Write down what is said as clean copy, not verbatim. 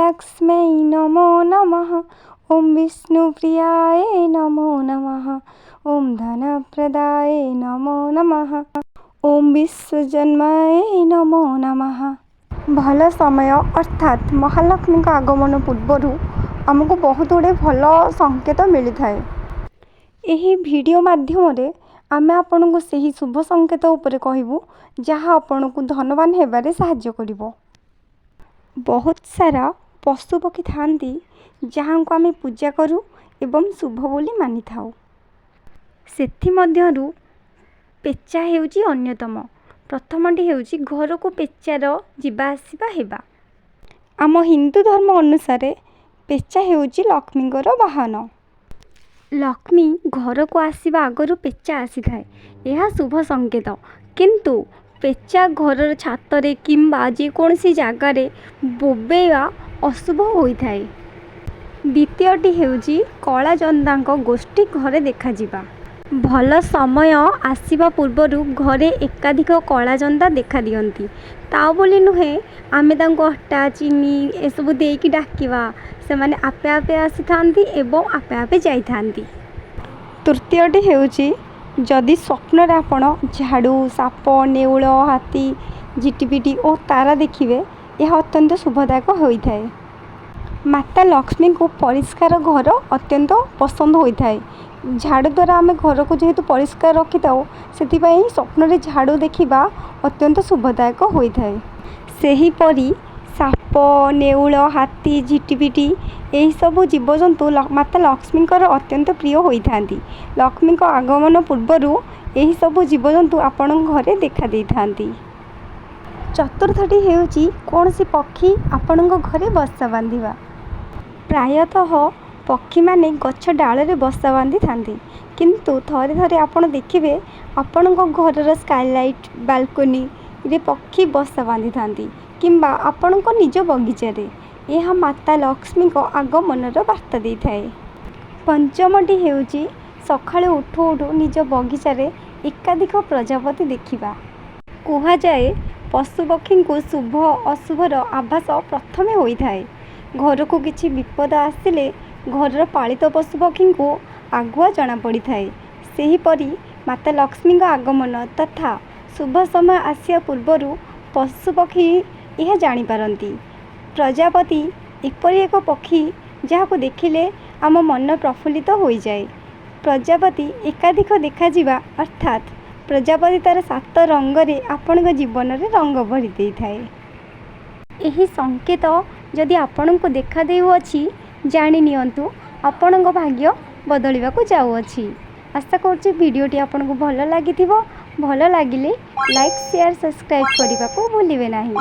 महालक्ष्म्यै नमो नमः। ओम विष्णुप्रियाय नमो नमः। ओम धनप्रदाय नमो नमः। ओम विश्वजन्माय नमो नमः। भल समय अर्थात महालक्ष्मी आगमन पूर्वर आमको बहुत गुड़े भल संकेत मिलता है। यही वीडियो माध्यम आम आपण को सही शुभ संकेत उपर कहबू जहाँ आपण को धनवान होबारे साहाय्य करिवो। बहुत सारा पशु पक्षी थांती जहाँ को आम पूजा करूँ एवं शुभ बोली मानि थाउ। सेथि मध्यरु पेचा हेउची अन्यतम। प्रथमटी हेउची घर को पेचार जिबा आसिबा हेबा। आम हिंदू धर्म अनुसार पेचा हेउची लक्ष्मींकर वाहन। लक्ष्मी घर को आसिबा आगरु पेचा आसी थाए, यह शुभ संकेत। किंतु पेचा घर छातरे किंबा जेकोसी जगार बोबेवा अशुभ होता है। द्वितीयटी हेउची कला जंदांक गोष्ठी घरे देखा जिबा। भल समय आसिबा पूर्वर घरे एकाधिक कला जंदा देखा दियंती। ता बोली नुहे आमे तांको अट्टा चीनी एसबु देकी डाकिबा, से माने आपे आपे आसी थांती एवं आपे आपे जाई थांती। तृतीयटी हेउची जदि स्वप्न रे आपण झाड़ू साप नेउल हाथी झिटिपिटी और तारा देखिए, यह अत्यंत शुभदायक होता है। माता लक्ष्मी को परिष्कार घर अत्यंत पसंद होता है। झाड़ू द्वारा आम घर को जेहेतु परिष्कार रखी था से स्वप्न रे झाड़ू देखा अत्यंत शुभदायक होता है। सेहीपरि साप नेउल हाथी झिटिपिटी यही सब जीवजंतु माता लक्ष्मी अत्यंत प्रिय होता। लक्ष्मी आगमन पूर्वर यही सब जीवजंतु आपण घरे देखा दे थांती। चतुर्थटी हेउची कौन सी पक्षी आपण घरे बसा बांधिबा। प्रायतः पक्षी माने गछ डाल रे बसा बांधि थांती, किंतु थरे थरे आपण देखिबे आपण घर स्काईलाइट बालकोनी रे पक्षी बसा बांधि थांती किंबा आपण निज बगीचारे। यह माता लक्ष्मी आगमनर वार्ता दे थाए। पंचमटी हेउची सकाळे उठू उठू निज बगीचारे एकाधिक प्रजापति देखिबा। कुहा जाए पशुपक्षी को शुभ अशुभर आभास प्रथमे होता है। घर को किसी विपद आसिले घर पालित पशुपक्षी को आगुआ जना पड़ी थाए। सेहीपरि माता लक्ष्मी आगमन तथा शुभ समय आसिया पूर्वर पशुपक्षी यह जानीपारती। प्रजापति एपरि एक पक्षी जहाँ को देखिले आम मन प्रफुल्लित हो जाए। प्रजापति एकाधिक देखा जिबा अर्थात प्रजापति तार 7 रंगरे आपण जीवन में रंग भरी दे थाए। यही संकेत जदि आपण को देखा देउअछि जानि नियंतु आपण भाग्य बदलिबा को जाउअछि। आशा करछि वीडियोटी आपण को भल लागिथिबो। भल लागिले लाइक शेयर सब्सक्राइब करने को भूलिबे नहीं।